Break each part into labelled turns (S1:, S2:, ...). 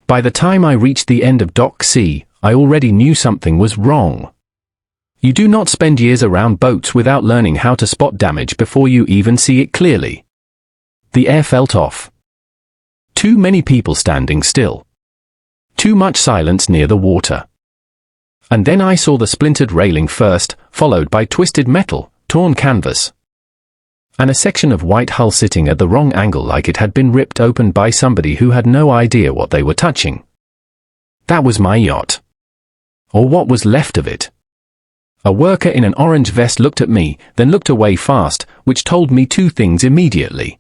S1: By the time I reached the end of Dock C, I already knew something was wrong. You do not spend years around boats without learning how to spot damage before you even see it clearly. The air felt off. Too many people standing still. Too much silence near the water. And then I saw the splintered railing first, followed by twisted metal, torn canvas, and a section of white hull sitting at the wrong angle like it had been ripped open by somebody who had no idea what they were touching. That was my yacht. Or what was left of it. A worker in an orange vest looked at me, then looked away fast, which told me two things immediately.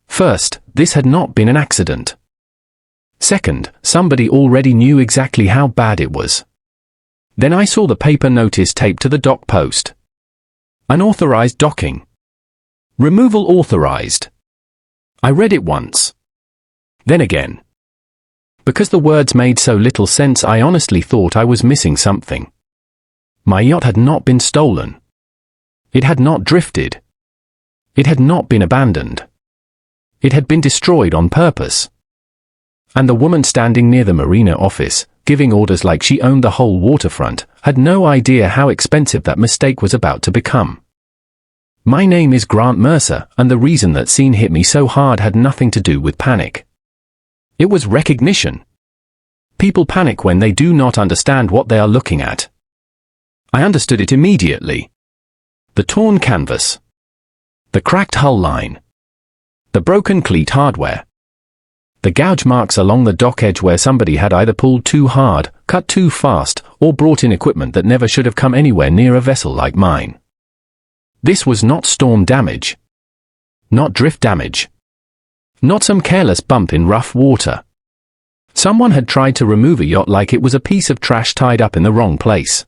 S1: First, this had not been an accident. Second, somebody already knew exactly how bad it was. Then I saw the paper notice taped to the dock post. Unauthorized docking. Removal authorized. I read it once. Then again. Because the words made so little sense, I honestly thought I was missing something. My yacht had not been stolen. It had not drifted. It had not been abandoned. It had been destroyed on purpose. And the woman standing near the Marina office, giving orders like she owned the whole waterfront, had no idea how expensive that mistake was about to become. My name is Grant Mercer, and the reason that scene hit me so hard had nothing to do with panic. It was recognition. People panic when they do not understand what they are looking at. I understood it immediately. The torn canvas. The cracked hull line. The broken cleat hardware. The gouge marks along the dock edge where somebody had either pulled too hard, cut too fast, or brought in equipment that never should have come anywhere near a vessel like mine. This was not storm damage. Not drift damage. Not some careless bump in rough water. Someone had tried to remove a yacht like it was a piece of trash tied up in the wrong place.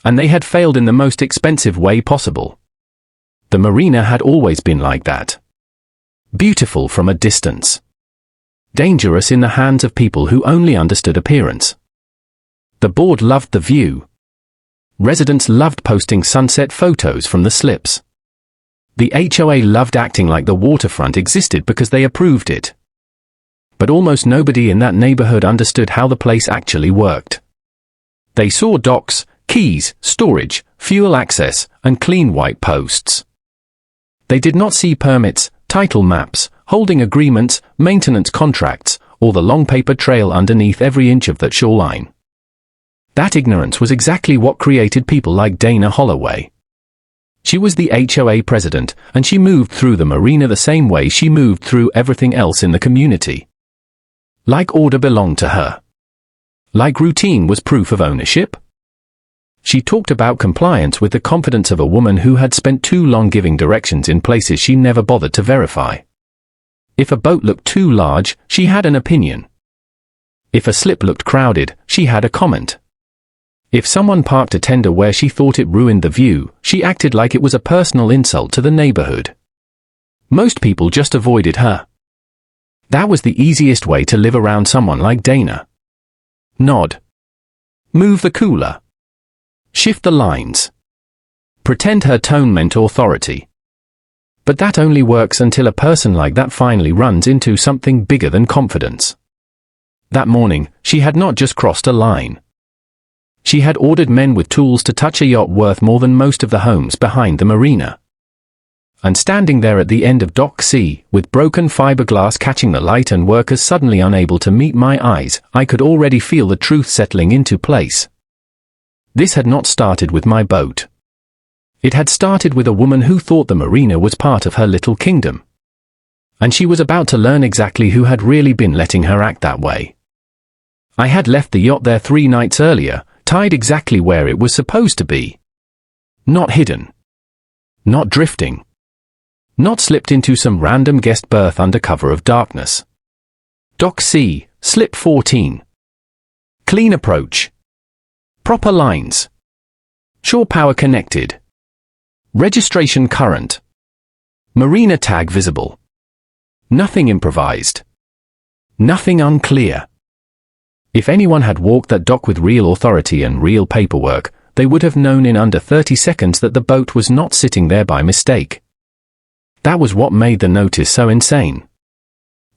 S1: And they had failed in the most expensive way possible. The Marina had always been like that. Beautiful from a distance. Dangerous in the hands of people who only understood appearance. The board loved the view. Residents loved posting sunset photos from the slips. The HOA loved acting like the waterfront existed because they approved it. But almost nobody in that neighborhood understood how the place actually worked. They saw docks, keys, storage, fuel access, and clean white posts. They did not see permits, title maps, holding agreements, maintenance contracts, or the long paper trail underneath every inch of that shoreline. That ignorance was exactly what created people like Dana Holloway. She was the HOA president, and she moved through the Marina the same way she moved through everything else in the community. Like order belonged to her. Like routine was proof of ownership. She talked about compliance with the confidence of a woman who had spent too long giving directions in places she never bothered to verify. If a boat looked too large, she had an opinion. If a slip looked crowded, she had a comment. If someone parked a tender where she thought it ruined the view, she acted like it was a personal insult to the neighborhood. Most people just avoided her. That was the easiest way to live around someone like Dana. Nod. Move the cooler. Shift the lines. Pretend her tone meant authority. But that only works until a person like that finally runs into something bigger than confidence. That morning, she had not just crossed a line. She had ordered men with tools to touch a yacht worth more than most of the homes behind the Marina. And standing there at the end of Dock C, with broken fiberglass catching the light and workers suddenly unable to meet my eyes, I could already feel the truth settling into place. This had not started with my boat. It had started with a woman who thought the Marina was part of her little kingdom. And she was about to learn exactly who had really been letting her act that way. I had left the yacht there 3 nights earlier, tied exactly where it was supposed to be. Not hidden. Not drifting. Not slipped into some random guest berth under cover of darkness. Dock C, slip 14. Clean approach. Proper lines. Shore power connected. Registration current. Marina tag visible. Nothing improvised. Nothing unclear. If anyone had walked that dock with real authority and real paperwork, they would have known in under 30 seconds that the boat was not sitting there by mistake. That was what made the notice so insane.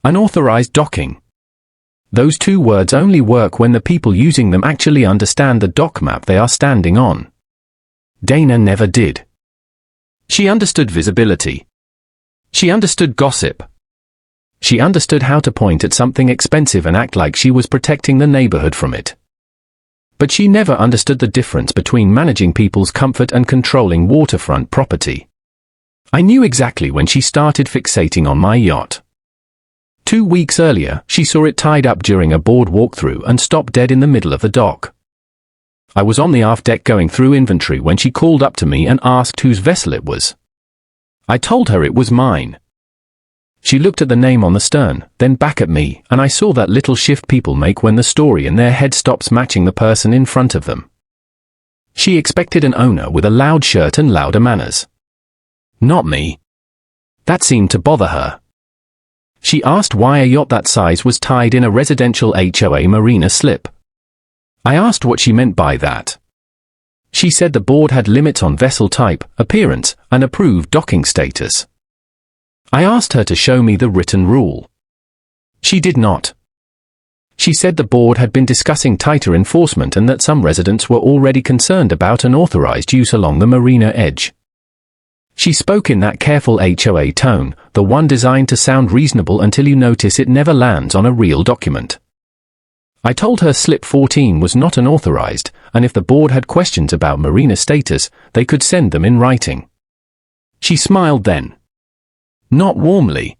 S1: Unauthorized docking. Those two words only work when the people using them actually understand the dock map they are standing on. Dana never did. She understood visibility. She understood gossip. She understood how to point at something expensive and act like she was protecting the neighborhood from it. But she never understood the difference between managing people's comfort and controlling waterfront property. I knew exactly when she started fixating on my yacht. 2 weeks earlier, she saw it tied up during a board walkthrough and stopped dead in the middle of the dock. I was on the aft deck going through inventory when she called up to me and asked whose vessel it was. I told her it was mine. She looked at the name on the stern, then back at me, and I saw that little shift people make when the story in their head stops matching the person in front of them. She expected an owner with a loud shirt and louder manners. Not me. That seemed to bother her. She asked why a yacht that size was tied in a residential HOA Marina slip. I asked what she meant by that. She said the board had limits on vessel type, appearance, and approved docking status. I asked her to show me the written rule. She did not. She said the board had been discussing tighter enforcement and that some residents were already concerned about unauthorized use along the marina edge. She spoke in that careful HOA tone, the one designed to sound reasonable until you notice it never lands on a real document. I told her Slip 14 was not unauthorized, and if the board had questions about marina status, they could send them in writing. She smiled then. Not warmly.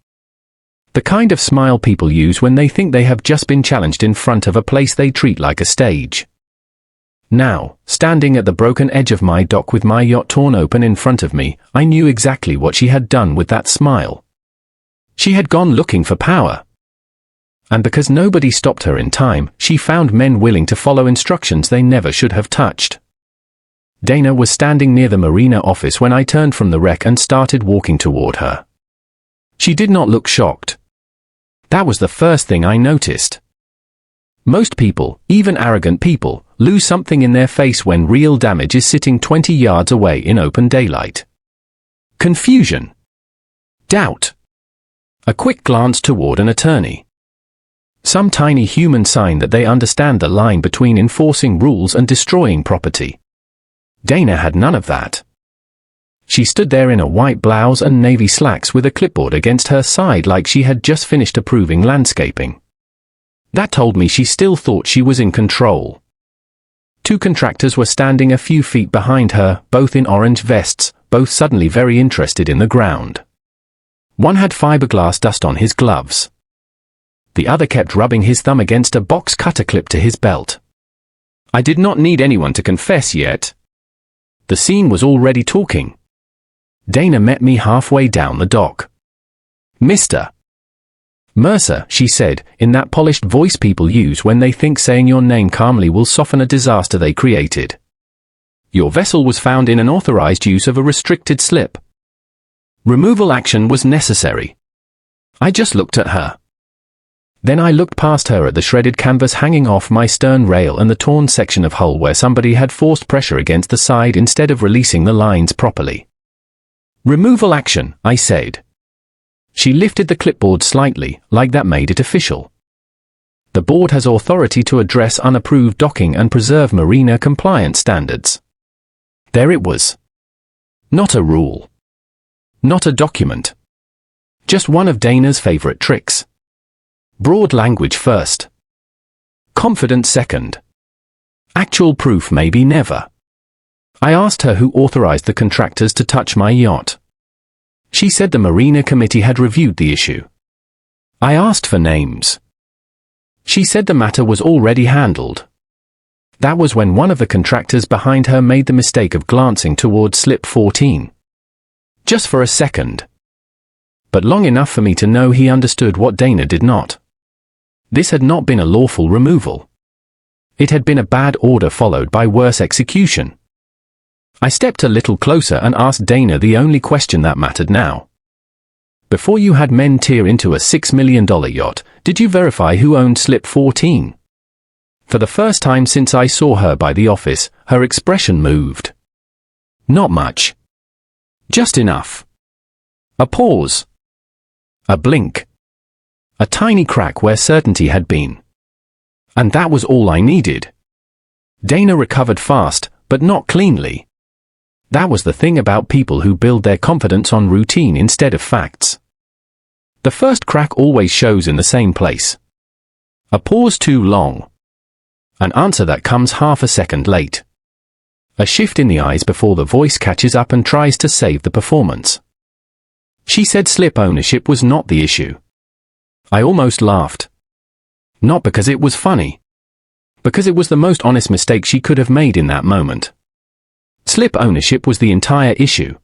S1: The kind of smile people use when they think they have just been challenged in front of a place they treat like a stage. Now, standing at the broken edge of my dock with my yacht torn open in front of me, I knew exactly what she had done with that smile. She had gone looking for power. And because nobody stopped her in time, she found men willing to follow instructions they never should have touched. Dana was standing near the marina office when I turned from the wreck and started walking toward her. She did not look shocked. That was the first thing I noticed. Most people, even arrogant people, lose something in their face when real damage is sitting 20 yards away in open daylight. Confusion. Doubt. A quick glance toward an attorney. Some tiny human sign that they understand the line between enforcing rules and destroying property. Dana had none of that. She stood there in a white blouse and navy slacks with a clipboard against her side like she had just finished approving landscaping. That told me she still thought she was in control. 2 contractors were standing a few feet behind her, both in orange vests, both suddenly very interested in the ground. One had fiberglass dust on his gloves. The other kept rubbing his thumb against a box cutter clip to his belt. I did not need anyone to confess yet. The scene was already talking. Dana met me halfway down the dock. Mr. Mercer, she said, in that polished voice people use when they think saying your name calmly will soften a disaster they created. Your vessel was found in unauthorized use of a restricted slip. Removal action was necessary. I just looked at her. Then I looked past her at the shredded canvas hanging off my stern rail and the torn section of hull where somebody had forced pressure against the side instead of releasing the lines properly. Removal action, I said. She lifted the clipboard slightly, like that made it official. The board has authority to address unapproved docking and preserve marina compliance standards. There it was. Not a rule. Not a document. Just one of Dana's favorite tricks. Broad language first. Confidence second. Actual proof maybe never. I asked her who authorized the contractors to touch my yacht. She said the Marina Committee had reviewed the issue. I asked for names. She said the matter was already handled. That was when one of the contractors behind her made the mistake of glancing toward slip 14. Just for a second. But long enough for me to know he understood what Dana did not. This had not been a lawful removal. It had been a bad order followed by worse execution. I stepped a little closer and asked Dana the only question that mattered now. Before you had men tear into a $6 million yacht, did you verify who owned slip 14? For the first time since I saw her by the office, her expression moved. Not much. Just enough. A pause. A blink. A tiny crack where certainty had been. And that was all I needed. Dana recovered fast, but not cleanly. That was the thing about people who build their confidence on routine instead of facts. The first crack always shows in the same place. A pause too long. An answer that comes half a second late. A shift in the eyes before the voice catches up and tries to save the performance. She said slip ownership was not the issue. I almost laughed. Not because it was funny. Because it was the most honest mistake she could have made in that moment. Slip ownership was the entire issue.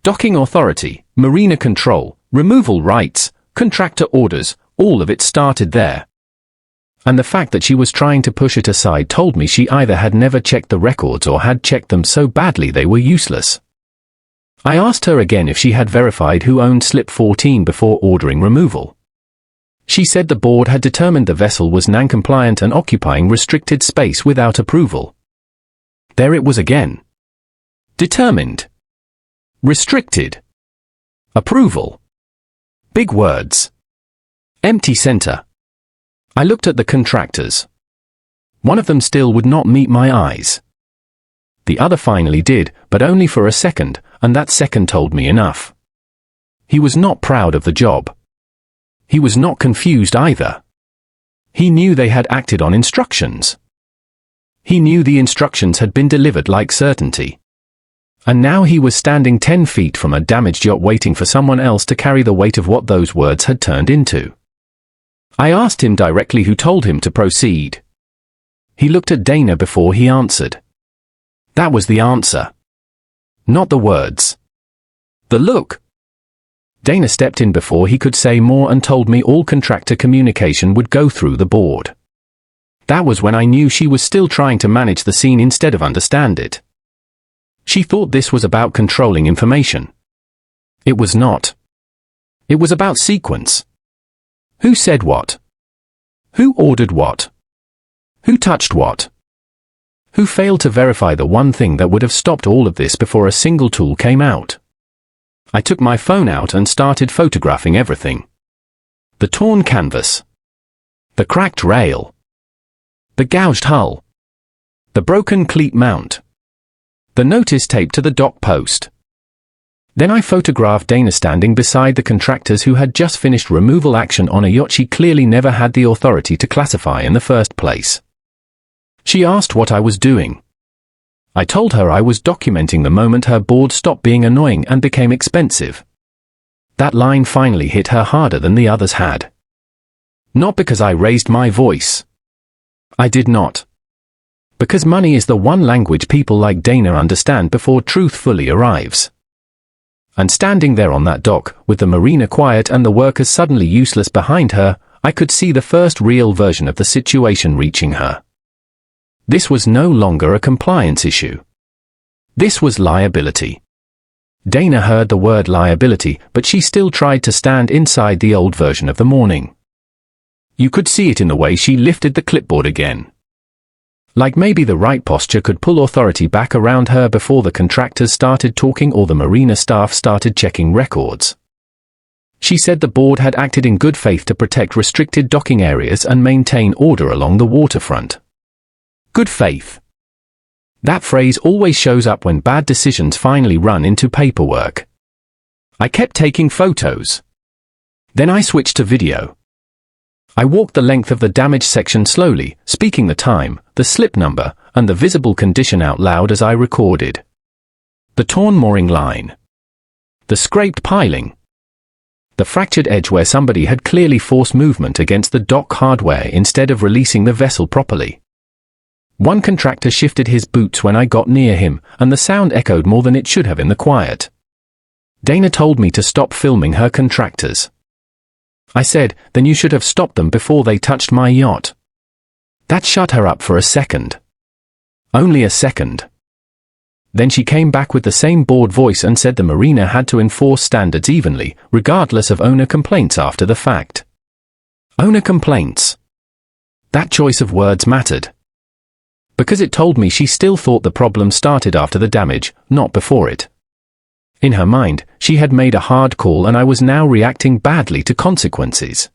S1: Docking authority, marina control, removal rights, contractor orders, all of it started there. And the fact that she was trying to push it aside told me she either had never checked the records or had checked them so badly they were useless. I asked her again if she had verified who owned slip 14 before ordering removal. She said the board had determined the vessel was non-compliant and occupying restricted space without approval. There it was again. Determined. Restricted. Approval. Big words. Empty center. I looked at the contractors. One of them still would not meet my eyes. The other finally did, but only for a second, and that second told me enough. He was not proud of the job. He was not confused either. He knew they had acted on instructions. He knew the instructions had been delivered like certainty. And now he was standing 10 feet from a damaged yacht waiting for someone else to carry the weight of what those words had turned into. I asked him directly who told him to proceed. He looked at Dana before he answered. That was the answer. Not the words. The look. Dana stepped in before he could say more and told me all contractor communication would go through the board. That was when I knew she was still trying to manage the scene instead of understand it. She thought this was about controlling information. It was not. It was about sequence. Who said what? Who ordered what? Who touched what? Who failed to verify the one thing that would have stopped all of this before a single tool came out? I took my phone out and started photographing everything. The torn canvas. The cracked rail. The gouged hull. The broken cleat mount. The notice taped to the dock post. Then I photographed Dana standing beside the contractors who had just finished removal action on a yacht she clearly never had the authority to classify in the first place. She asked what I was doing. I told her I was documenting the moment her board stopped being annoying and became expensive. That line finally hit her harder than the others had. Not because I raised my voice. I did not. Because money is the one language people like Dana understand before truth fully arrives. And standing there on that dock, with the marina quiet and the workers suddenly useless behind her, I could see the first real version of the situation reaching her. This was no longer a compliance issue. This was liability. Dana heard the word liability, but she still tried to stand inside the old version of the morning. You could see it in the way she lifted the clipboard again. Like maybe the right posture could pull authority back around her before the contractors started talking or the marina staff started checking records. She said the board had acted in good faith to protect restricted docking areas and maintain order along the waterfront. Good faith. That phrase always shows up when bad decisions finally run into paperwork. I kept taking photos. Then I switched to video. I walked the length of the damaged section slowly, speaking the time, the slip number, and the visible condition out loud as I recorded. The torn mooring line. The scraped piling. The fractured edge where somebody had clearly forced movement against the dock hardware instead of releasing the vessel properly. One contractor shifted his boots when I got near him, and the sound echoed more than it should have in the quiet. Dana told me to stop filming her contractors. I said, then you should have stopped them before they touched my yacht. That shut her up for a second. Only a second. Then she came back with the same bored voice and said the marina had to enforce standards evenly, regardless of owner complaints after the fact. Owner complaints. That choice of words mattered. Because it told me she still thought the problem started after the damage, not before it. In her mind, she had made a hard call and I was now reacting badly to consequences.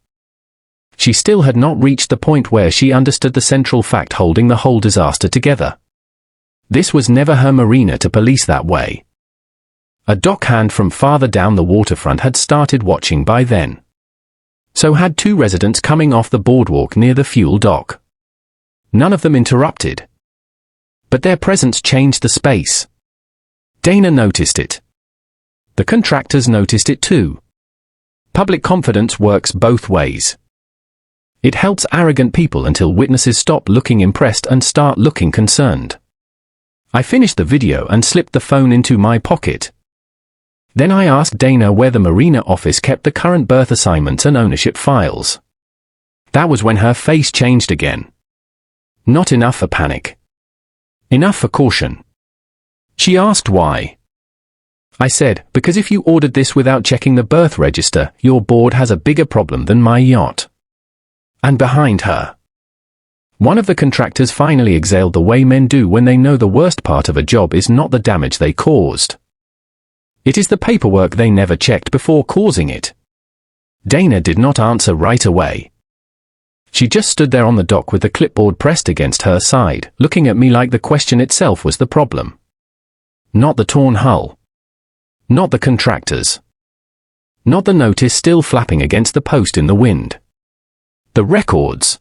S1: She still had not reached the point where she understood the central fact holding the whole disaster together. This was never her Marina to police that way. A dockhand from farther down the waterfront had started watching by then. So had two residents coming off the boardwalk near the fuel dock. None of them interrupted. But their presence changed the space. Dana noticed it. The contractors noticed it too. Public confidence works both ways. It helps arrogant people until witnesses stop looking impressed and start looking concerned. I finished the video and slipped the phone into my pocket. Then I asked Dana where the Marina office kept the current berth assignments and ownership files. That was when her face changed again. Not enough for panic. Enough for caution. She asked why. I said, because if you ordered this without checking the berth register, your board has a bigger problem than my yacht. And behind her. One of the contractors finally exhaled the way men do when they know the worst part of a job is not the damage they caused. It is the paperwork they never checked before causing it. Dana did not answer right away. She just stood there on the dock with the clipboard pressed against her side, looking at me like the question itself was the problem. Not the torn hull. Not the contractors. Not the notice still flapping against the post in the wind. The records.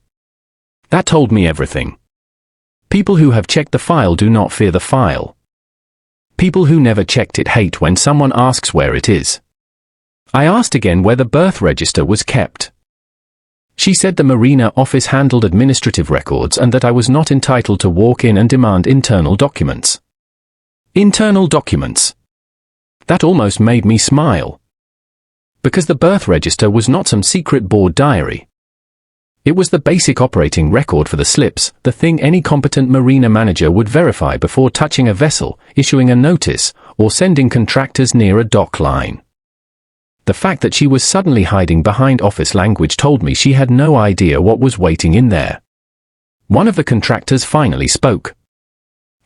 S1: That told me everything. People who have checked the file do not fear the file. People who never checked it hate when someone asks where it is. I asked again where the berth register was kept. She said the Marina office handled administrative records and that I was not entitled to walk in and demand internal documents. Internal documents. That almost made me smile. Because the berth register was not some secret board diary. It was the basic operating record for the slips, the thing any competent Marina manager would verify before touching a vessel, issuing a notice, or sending contractors near a dock line. The fact that she was suddenly hiding behind office language told me she had no idea what was waiting in there. One of the contractors finally spoke.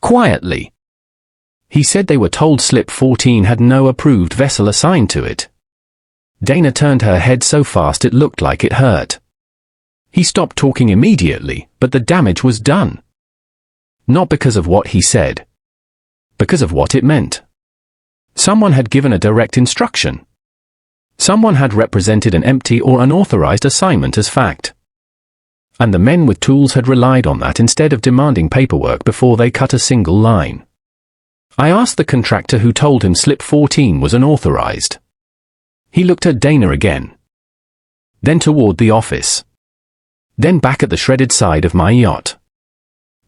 S1: Quietly. He said they were told slip 14 had no approved vessel assigned to it. Dana turned her head so fast it looked like it hurt. He stopped talking immediately, but the damage was done. Not because of what he said. Because of what it meant. Someone had given a direct instruction. Someone had represented an empty or unauthorized assignment as fact. And the men with tools had relied on that instead of demanding paperwork before they cut a single line. I asked the contractor who told him slip 14 was unauthorized. He looked at Dana again. Then toward the office. Then back at the shredded side of my yacht.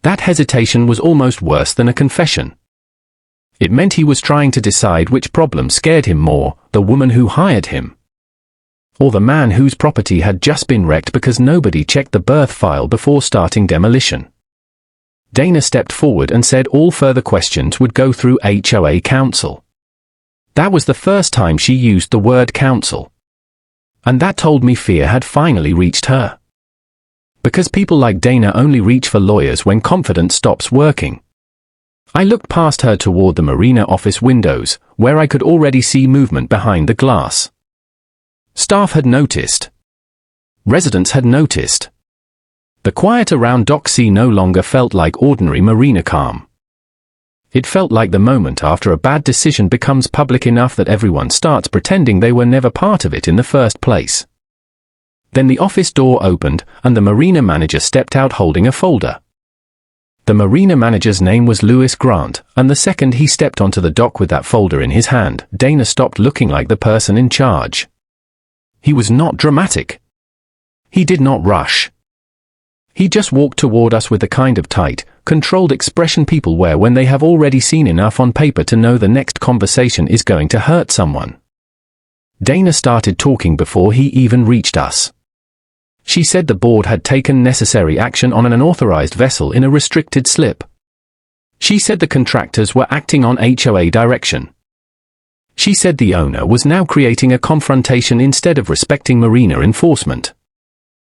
S1: That hesitation was almost worse than a confession. It meant he was trying to decide which problem scared him more, the woman who hired him. Or the man whose property had just been wrecked because nobody checked the berth file before starting demolition. Dana stepped forward and said all further questions would go through HOA counsel. That was the first time she used the word counsel. And that told me fear had finally reached her. Because people like Dana only reach for lawyers when confidence stops working. I looked past her toward the Marina office windows, where I could already see movement behind the glass. Staff had noticed. Residents had noticed. The quiet around Dock C no longer felt like ordinary Marina calm. It felt like the moment after a bad decision becomes public enough that everyone starts pretending they were never part of it in the first place. Then the office door opened, and the Marina manager stepped out holding a folder. The Marina manager's name was Lewis Grant, and the second he stepped onto the dock with that folder in his hand, Dana stopped looking like the person in charge. He was not dramatic. He did not rush. He just walked toward us with the kind of tight, controlled expression people wear when they have already seen enough on paper to know the next conversation is going to hurt someone. Dana started talking before he even reached us. She said the board had taken necessary action on an unauthorized vessel in a restricted slip. She said the contractors were acting on HOA direction. She said the owner was now creating a confrontation instead of respecting Marina enforcement.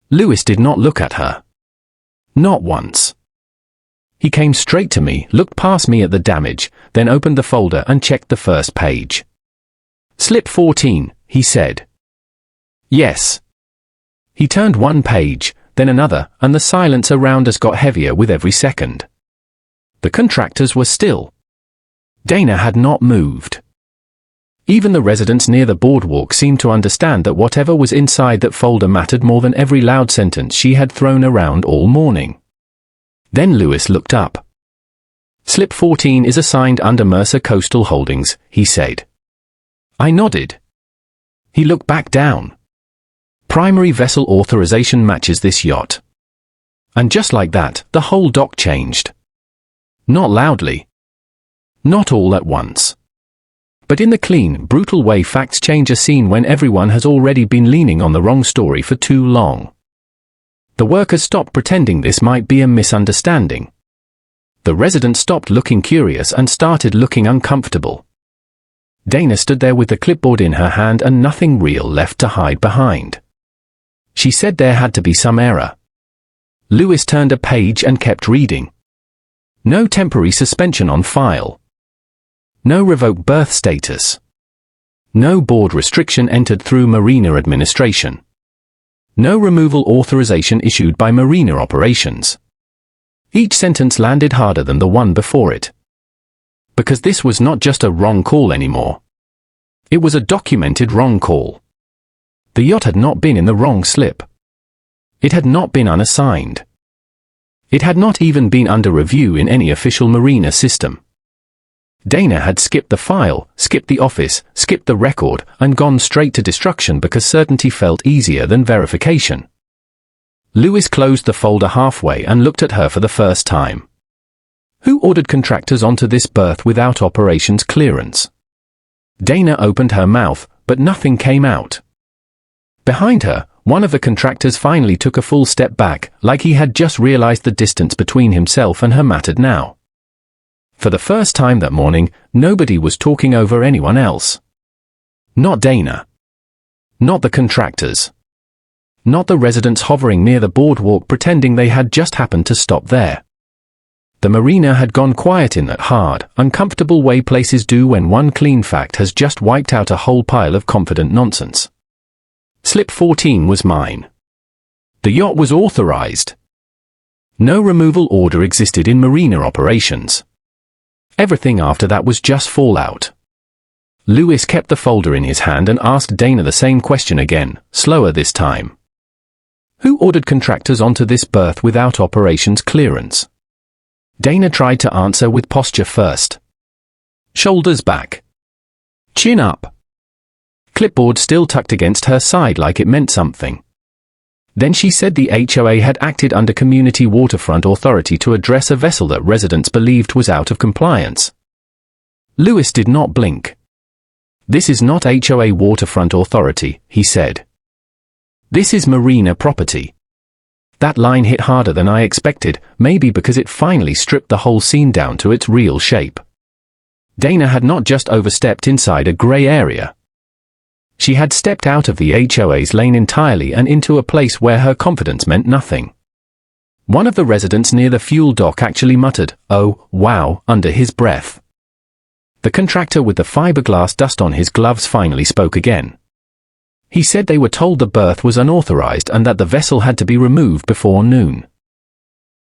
S1: Lewis did not look at her. Not once. He came straight to me, looked past me at the damage, then opened the folder and checked the first page. Slip 14, he said. Yes. He turned one page, then another, and the silence around us got heavier with every second. The contractors were still. Dana had not moved. Even the residents near the boardwalk seemed to understand that whatever was inside that folder mattered more than every loud sentence she had thrown around all morning. Then Lewis looked up. "Slip 14 is assigned under Mercer Coastal Holdings," he said. I nodded. He looked back down. "Primary vessel authorization matches this yacht." And just like that, the whole dock changed. Not loudly. Not all at once. But in the clean, brutal way facts change a scene when everyone has already been leaning on the wrong story for too long. The workers stopped pretending this might be a misunderstanding. The residents stopped looking curious and started looking uncomfortable. Dana stood there with the clipboard in her hand and nothing real left to hide behind. She said there had to be some error. Lewis turned a page and kept reading. No temporary suspension on file. No revoked berth status. No board restriction entered through Marina administration. No removal authorization issued by Marina operations. Each sentence landed harder than the one before it. Because this was not just a wrong call anymore. It was a documented wrong call. The yacht had not been in the wrong slip. It had not been unassigned. It had not even been under review in any official Marina system. Dana had skipped the file, skipped the office, skipped the record, and gone straight to destruction because certainty felt easier than verification. Lewis closed the folder halfway and looked at her for the first time. Who ordered contractors onto this berth without operations clearance? Dana opened her mouth, but nothing came out. Behind her, one of the contractors finally took a full step back, like he had just realized the distance between himself and her mattered now. For the first time that morning, nobody was talking over anyone else. Not Dana. Not the contractors. Not the residents hovering near the boardwalk pretending they had just happened to stop there. The Marina had gone quiet in that hard, uncomfortable way places do when one clean fact has just wiped out a whole pile of confident nonsense. Slip 14 was mine. The yacht was authorized. No removal order existed in Marina operations. Everything after that was just fallout. Lewis kept the folder in his hand and asked Dana the same question again, slower this time. Who ordered contractors onto this berth without operations clearance? Dana tried to answer with posture first. Shoulders back. Chin up. Clipboard still tucked against her side like it meant something. Then she said the HOA had acted under Community Waterfront Authority to address a vessel that residents believed was out of compliance. Lewis did not blink. This is not HOA Waterfront Authority, he said. This is Marina property. That line hit harder than I expected, maybe because it finally stripped the whole scene down to its real shape. Dana had not just overstepped inside a grey area. She had stepped out of the HOA's lane entirely and into a place where her confidence meant nothing. One of the residents near the fuel dock actually muttered, "Oh, wow," under his breath. The contractor with the fiberglass dust on his gloves finally spoke again. He said they were told the berth was unauthorized and that the vessel had to be removed before noon.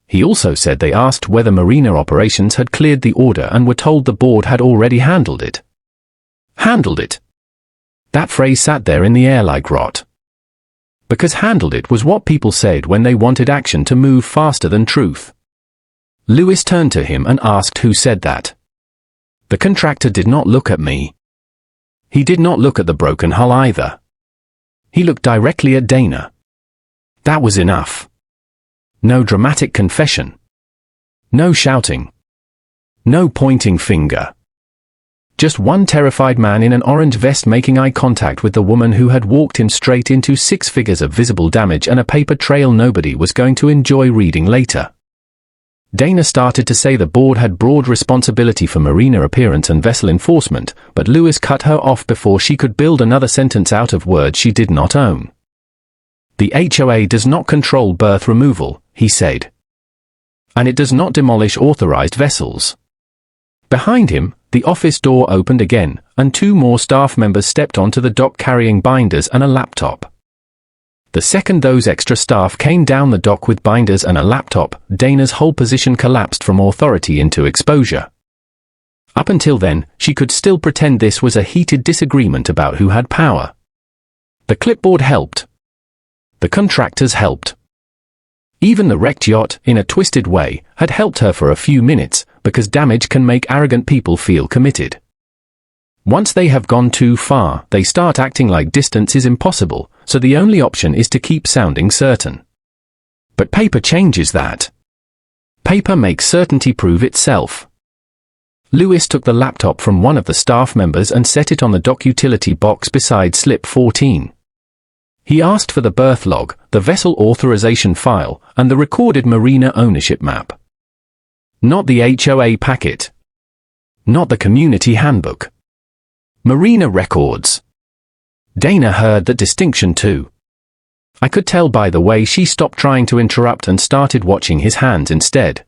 S1: He also said they asked whether Marina operations had cleared the order and were told the board had already handled it. Handled it. That phrase sat there in the air like rot. Because handled it was what people said when they wanted action to move faster than truth. Lewis turned to him and asked who said that. The contractor did not look at me. He did not look at the broken hull either. He looked directly at Dana. That was enough. No dramatic confession. No shouting. No pointing finger. Just one terrified man in an orange vest making eye contact with the woman who had walked him straight into 6 figures of visible damage and a paper trail nobody was going to enjoy reading later. Dana started to say the board had broad responsibility for Marina appearance and vessel enforcement, but Lewis cut her off before she could build another sentence out of words she did not own. The HOA does not control berth removal, he said. And it does not demolish authorized vessels. Behind him, the office door opened again, and 2 more staff members stepped onto the dock carrying binders and a laptop. The second those extra staff came down the dock with binders and a laptop, Dana's whole position collapsed from authority into exposure. Up until then, she could still pretend this was a heated disagreement about who had power. The clipboard helped. The contractors helped. Even the wrecked yacht, in a twisted way, had helped her for a few minutes, because damage can make arrogant people feel committed. Once they have gone too far, they start acting like distance is impossible, so the only option is to keep sounding certain. But paper changes that. Paper makes certainty prove itself. Lewis took the laptop from one of the staff members and set it on the dock utility box beside slip 14. He asked for the berth log, the vessel authorization file, and the recorded Marina ownership map. Not the HOA packet. Not the community handbook. Marina records. Dana heard that distinction too. I could tell by the way she stopped trying to interrupt and started watching his hands instead.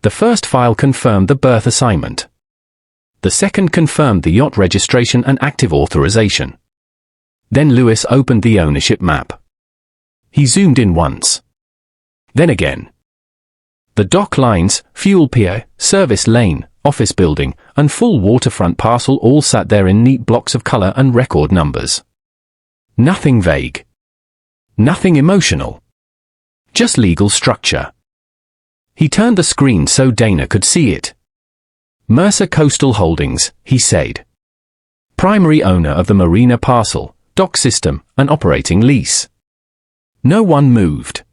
S1: The first file confirmed the berth assignment. The second confirmed the yacht registration and active authorization. Then Lewis opened the ownership map. He zoomed in once. Then again. The dock lines, fuel pier, service lane, office building, and full waterfront parcel all sat there in neat blocks of color and record numbers. Nothing vague. Nothing emotional. Just legal structure. He turned the screen so Dana could see it. Mercer Coastal Holdings, he said. Primary owner of the Marina parcel, dock system, and operating lease. No one moved.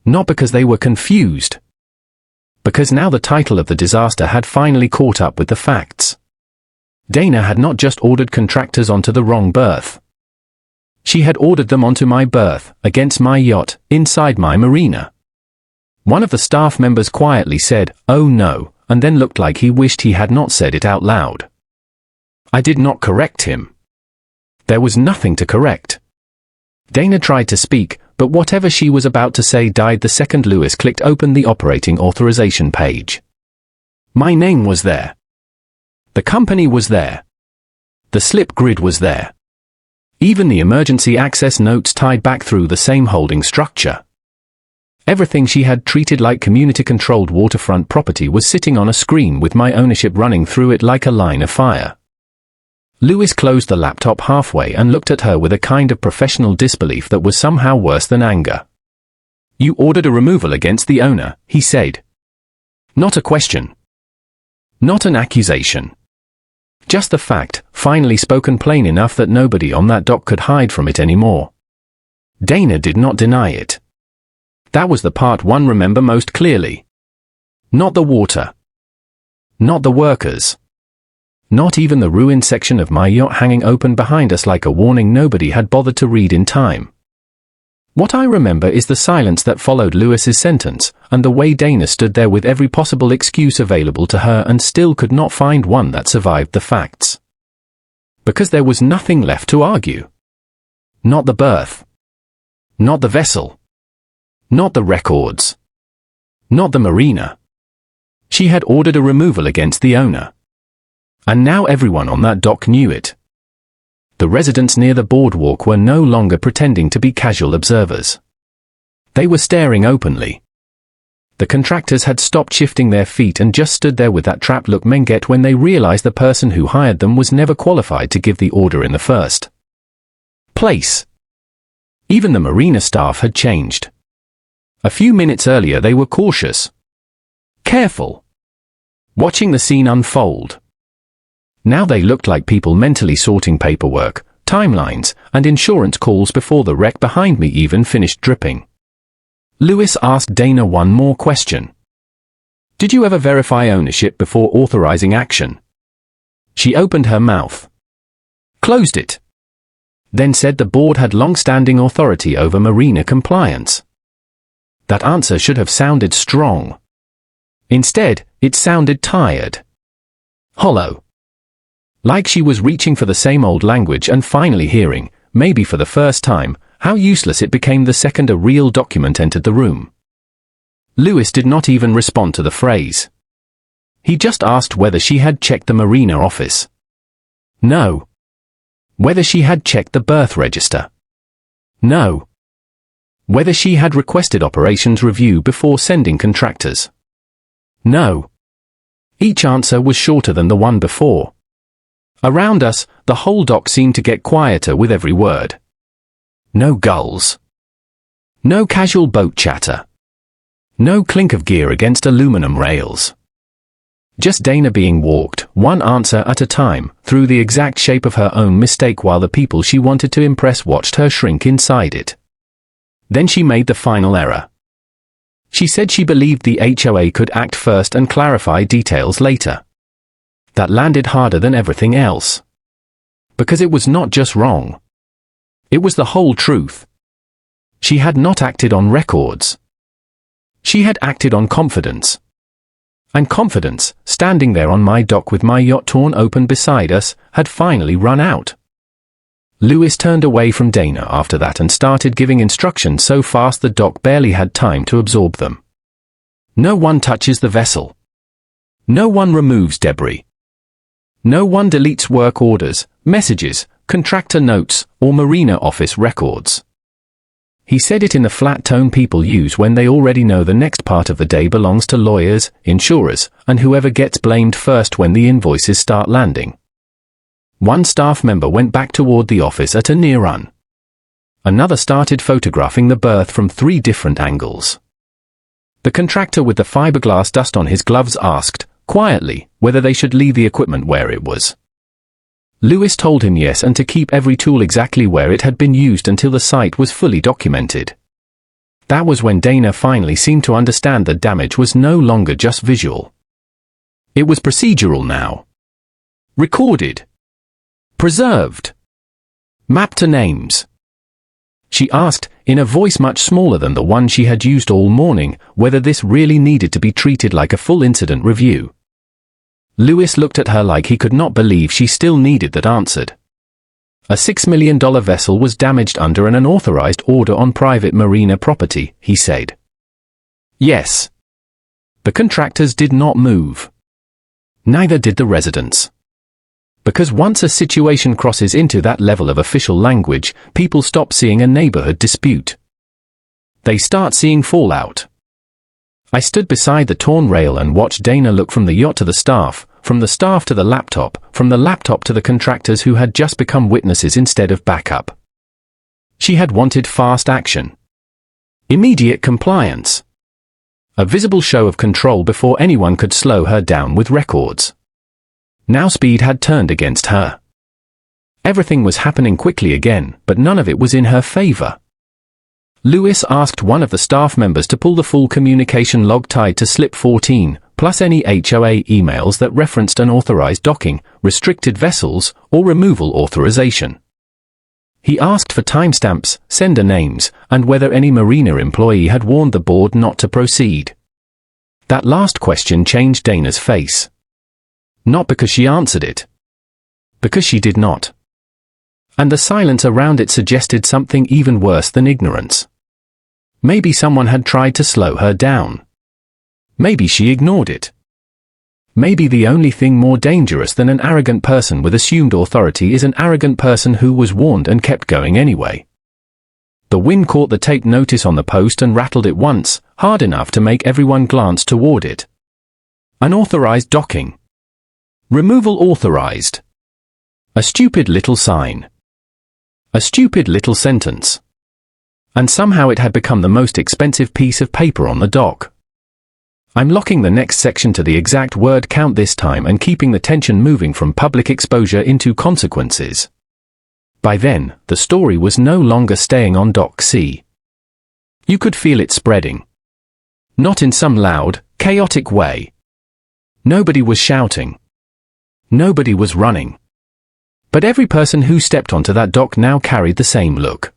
S1: Not because they were confused. Because now the title of the disaster had finally caught up with the facts. Dana had not just ordered contractors onto the wrong berth. She had ordered them onto my berth, against my yacht, inside my marina. One of the staff members quietly said, "Oh no," and then looked like he wished he had not said it out loud. I did not correct him. There was nothing to correct. Dana tried to speak, but whatever she was about to say died the second Lewis clicked open the operating authorization page. My name was there. The company was there. The slip grid was there. Even the emergency access notes tied back through the same holding structure. Everything she had treated like community-controlled waterfront property was sitting on a screen with my ownership running through it like a line of fire. Lewis closed the laptop halfway and looked at her with a kind of professional disbelief that was somehow worse than anger. You ordered a removal against the owner, he said. Not a question. Not an accusation. Just the fact, finally spoken plain enough that nobody on that dock could hide from it anymore. Dana did not deny it. That was the part one remember most clearly. Not the water. Not the workers. Not even the ruined section of my yacht hanging open behind us like a warning nobody had bothered to read in time. What I remember is the silence that followed Lewis's sentence, and the way Dana stood there with every possible excuse available to her and still could not find one that survived the facts. Because there was nothing left to argue. Not the berth. Not the vessel. Not the records. Not the marina. She had ordered a removal against the owner. And now everyone on that dock knew it. The residents near the boardwalk were no longer pretending to be casual observers. They were staring openly. The contractors had stopped shifting their feet and just stood there with that trapped look men get when they realized the person who hired them was never qualified to give the order in the first place. Even the marina staff had changed. A few minutes earlier they were cautious. Careful. Watching the scene unfold. Now they looked like people mentally sorting paperwork, timelines, and insurance calls before the wreck behind me even finished dripping. Lewis asked Dana one more question. Did you ever verify ownership before authorizing action? She opened her mouth. Closed it. Then said the board had long-standing authority over marina compliance. That answer should have sounded strong. Instead, it sounded tired. Hollow. Like she was reaching for the same old language and finally hearing, maybe for the first time, how useless it became the second a real document entered the room. Lewis did not even respond to the phrase. He just asked whether she had checked the marina office. No. Whether she had checked the berth register. No. Whether she had requested operations review before sending contractors. No. Each answer was shorter than the one before. Around us, the whole dock seemed to get quieter with every word. No gulls. No casual boat chatter. No clink of gear against aluminum rails. Just Dana being walked, one answer at a time, through the exact shape of her own mistake while the people she wanted to impress watched her shrink inside it. Then she made the final error. She said she believed the HOA could act first and clarify details later. That landed harder than everything else. Because it was not just wrong. It was the whole truth. She had not acted on records. She had acted on confidence. And confidence, standing there on my dock with my yacht torn open beside us, had finally run out. Lewis turned away from Dana after that and started giving instructions so fast the dock barely had time to absorb them. No one touches the vessel. No one removes debris. No one deletes work orders, messages, contractor notes, or Marina office records. He said it in the flat tone people use when they already know the next part of the day belongs to lawyers, insurers, and whoever gets blamed first when the invoices start landing. One staff member went back toward the office at a near run. Another started photographing the berth from 3 different angles. The contractor with the fiberglass dust on his gloves asked, quietly, whether they should leave the equipment where it was. Lewis told him yes and to keep every tool exactly where it had been used until the site was fully documented. That was when Dana finally seemed to understand that damage was no longer just visual. It was procedural now. Recorded. Preserved. Mapped to names. She asked, in a voice much smaller than the one she had used all morning, whether this really needed to be treated like a full incident review. Lewis looked at her like he could not believe she still needed that answered. A $6 million vessel was damaged under an unauthorized order on private marina property, he said. Yes. The contractors did not move. Neither did the residents. Because once a situation crosses into that level of official language, people stop seeing a neighborhood dispute. They start seeing fallout. I stood beside the torn rail and watched Dana look from the yacht to the staff, from the staff to the laptop, from the laptop to the contractors who had just become witnesses instead of backup. She had wanted fast action. Immediate compliance. A visible show of control before anyone could slow her down with records. Now speed had turned against her. Everything was happening quickly again, but none of it was in her favor. Lewis asked one of the staff members to pull the full communication log tied to slip 14, plus any HOA emails that referenced unauthorized docking, restricted vessels, or removal authorization. He asked for timestamps, sender names, and whether any Marina employee had warned the board not to proceed. That last question changed Dana's face. Not because she answered it. Because she did not. And the silence around it suggested something even worse than ignorance. Maybe someone had tried to slow her down. Maybe she ignored it. Maybe the only thing more dangerous than an arrogant person with assumed authority is an arrogant person who was warned and kept going anyway. The wind caught the tape notice on the post and rattled it once, hard enough to make everyone glance toward it. Unauthorized docking. Removal authorized. A stupid little sign. A stupid little sentence. And somehow it had become the most expensive piece of paper on the dock. I'm locking the next section to the exact word count this time and keeping the tension moving from public exposure into consequences. By then, the story was no longer staying on Dock C. You could feel it spreading. Not in some loud, chaotic way. Nobody was shouting. Nobody was running. But every person who stepped onto that dock now carried the same look.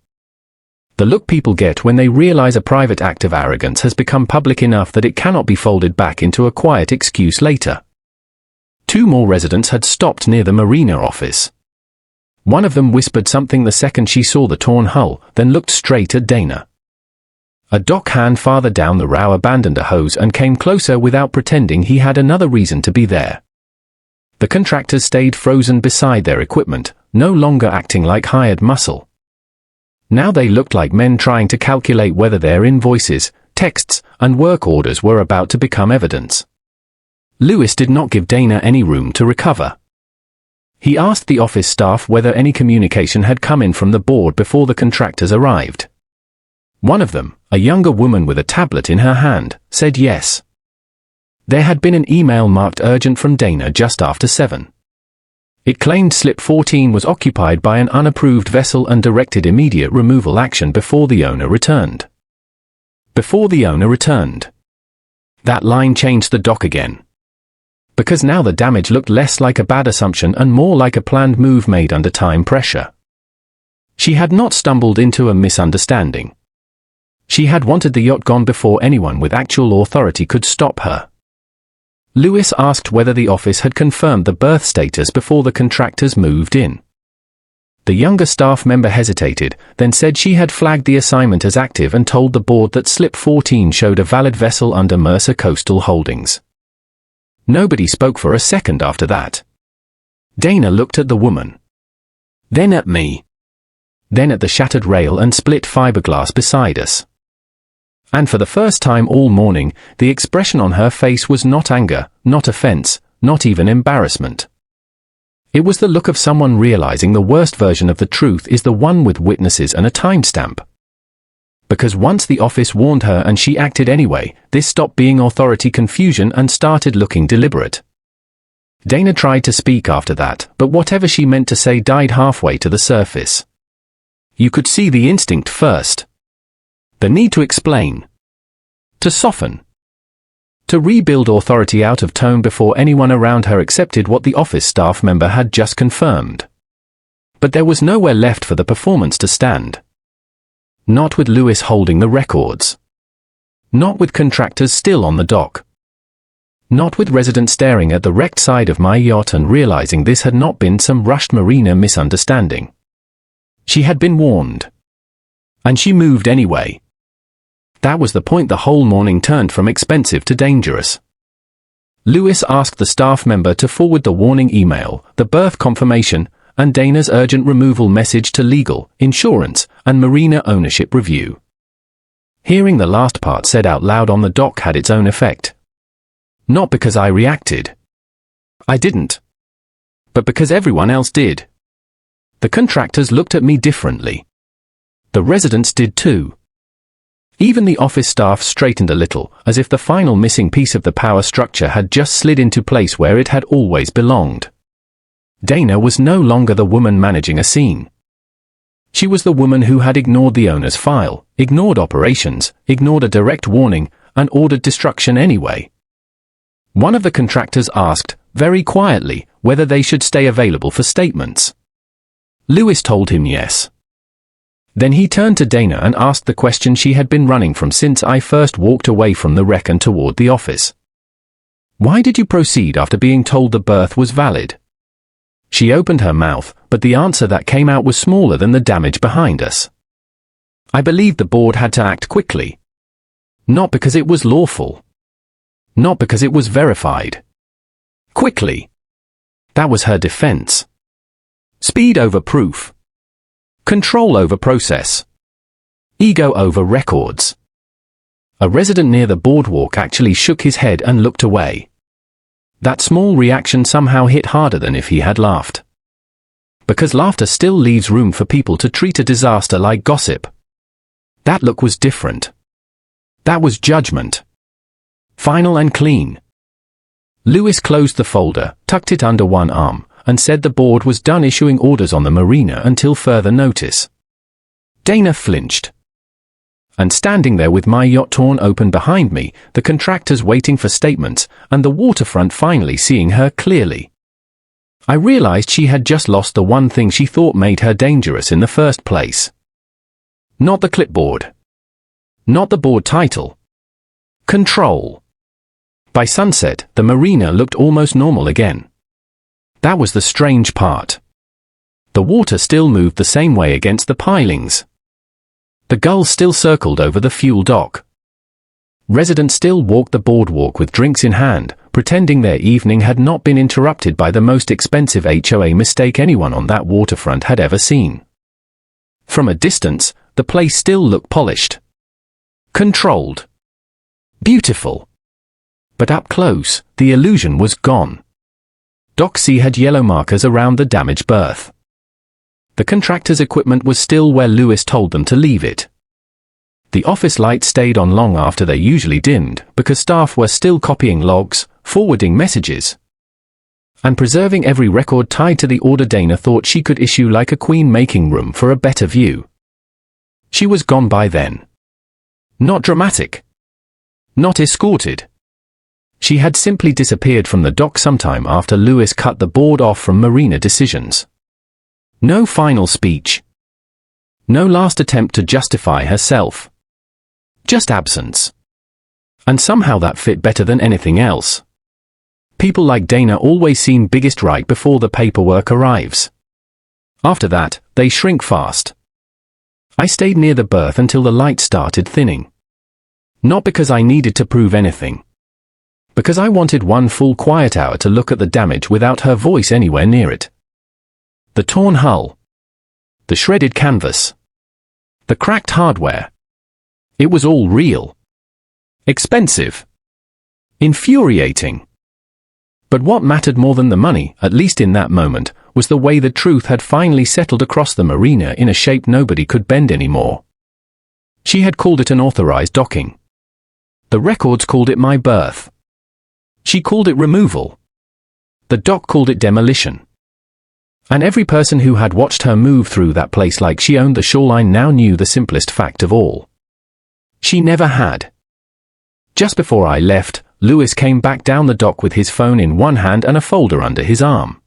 S1: The look people get when they realize a private act of arrogance has become public enough that it cannot be folded back into a quiet excuse later. 2 more residents had stopped near the Marina office. One of them whispered something the second she saw the torn hull, then looked straight at Dana. A dock hand farther down the row abandoned a hose and came closer without pretending he had another reason to be there. The contractors stayed frozen beside their equipment, no longer acting like hired muscle. Now they looked like men trying to calculate whether their invoices, texts, and work orders were about to become evidence. Lewis did not give Dana any room to recover. He asked the office staff whether any communication had come in from the board before the contractors arrived. One of them, a younger woman with a tablet in her hand, said yes. There had been an email marked urgent from Dana just after 7. It claimed slip 14 was occupied by an unapproved vessel and directed immediate removal action before the owner returned. Before the owner returned. That line changed the dock again. Because now the damage looked less like a bad assumption and more like a planned move made under time pressure. She had not stumbled into a misunderstanding. She had wanted the yacht gone before anyone with actual authority could stop her. Lewis asked whether the office had confirmed the berth status before the contractors moved in. The younger staff member hesitated, then said she had flagged the assignment as active and told the board that slip 14 showed a valid vessel under Mercer Coastal Holdings. Nobody spoke for a second after that. Dana looked at the woman. Then at me. Then at the shattered rail and split fiberglass beside us. And for the first time all morning, the expression on her face was not anger, not offense, not even embarrassment. It was the look of someone realizing the worst version of the truth is the one with witnesses and a timestamp. Because once the office warned her and she acted anyway, this stopped being authority confusion and started looking deliberate. Dana tried to speak after that, but whatever she meant to say died halfway to the surface. You could see the instinct first. The need to explain. To soften. To rebuild authority out of tone before anyone around her accepted what the office staff member had just confirmed. But there was nowhere left for the performance to stand. Not with Lewis holding the records. Not with contractors still on the dock. Not with residents staring at the wrecked side of my yacht and realizing this had not been some rushed Marina misunderstanding. She had been warned. And she moved anyway. That was the point the whole morning turned from expensive to dangerous. Lewis asked the staff member to forward the warning email, the berth confirmation, and Dana's urgent removal message to legal, insurance, and Marina ownership review. Hearing the last part said out loud on the dock had its own effect. Not because I reacted. I didn't. But because everyone else did. The contractors looked at me differently. The residents did too. Even the office staff straightened a little, as if the final missing piece of the power structure had just slid into place where it had always belonged. Dana was no longer the woman managing a scene. She was the woman who had ignored the owner's file, ignored operations, ignored a direct warning, and ordered destruction anyway. One of the contractors asked, very quietly, whether they should stay available for statements. Lewis told him yes. Then he turned to Dana and asked the question she had been running from since I first walked away from the wreck and toward the office. Why did you proceed after being told the berth was valid? She opened her mouth, but the answer that came out was smaller than the damage behind us. I believed the board had to act quickly. Not because it was lawful. Not because it was verified. Quickly. That was her defense. Speed over proof. Control over process. Ego over records. A resident near the boardwalk actually shook his head and looked away. That small reaction somehow hit harder than if he had laughed. Because laughter still leaves room for people to treat a disaster like gossip. That look was different. That was judgment. Final and clean. Lewis closed the folder, tucked it under one arm, and said the board was done issuing orders on the Marina until further notice. Dana flinched. And standing there with my yacht torn open behind me, the contractors waiting for statements, and the waterfront finally seeing her clearly. I realized she had just lost the one thing she thought made her dangerous in the first place. Not the clipboard. Not the board title. Control. By sunset, the Marina looked almost normal again. That was the strange part. The water still moved the same way against the pilings. The gulls still circled over the fuel dock. Residents still walked the boardwalk with drinks in hand, pretending their evening had not been interrupted by the most expensive HOA mistake anyone on that waterfront had ever seen. From a distance, the place still looked polished. Controlled. Beautiful. But up close, the illusion was gone. Dock C had yellow markers around the damaged berth. The contractor's equipment was still where Lewis told them to leave it. The office lights stayed on long after they usually dimmed, because staff were still copying logs, forwarding messages, and preserving every record tied to the order Dana thought she could issue like a queen making room for a better view. She was gone by then. Not dramatic. Not escorted. She had simply disappeared from the dock sometime after Lewis cut the board off from Marina decisions. No final speech. No last attempt to justify herself. Just absence. And somehow that fit better than anything else. People like Dana always seem biggest right before the paperwork arrives. After that, they shrink fast. I stayed near the berth until the light started thinning. Not because I needed to prove anything. Because I wanted one full quiet hour to look at the damage without her voice anywhere near it. The torn hull. The shredded canvas. The cracked hardware. It was all real. Expensive. Infuriating. But what mattered more than the money, at least in that moment, was the way the truth had finally settled across the Marina in a shape nobody could bend anymore. She had called it unauthorized docking. The records called it my berth. She called it removal. The dock called it demolition. And every person who had watched her move through that place like she owned the shoreline now knew the simplest fact of all. She never had. Just before I left, Lewis came back down the dock with his phone in one hand and a folder under his arm.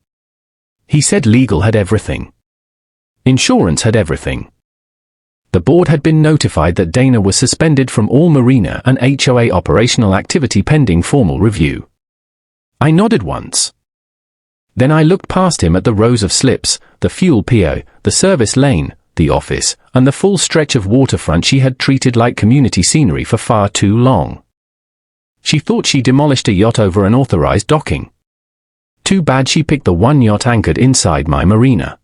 S1: He said legal had everything. Insurance had everything. The board had been notified that Dana was suspended from all Marina and HOA operational activity pending formal review. I nodded once. Then I looked past him at the rows of slips, the fuel PO, the service lane, the office, and the full stretch of waterfront she had treated like community scenery for far too long. She thought she demolished a yacht over unauthorized docking. Too bad she picked the one yacht anchored inside my marina.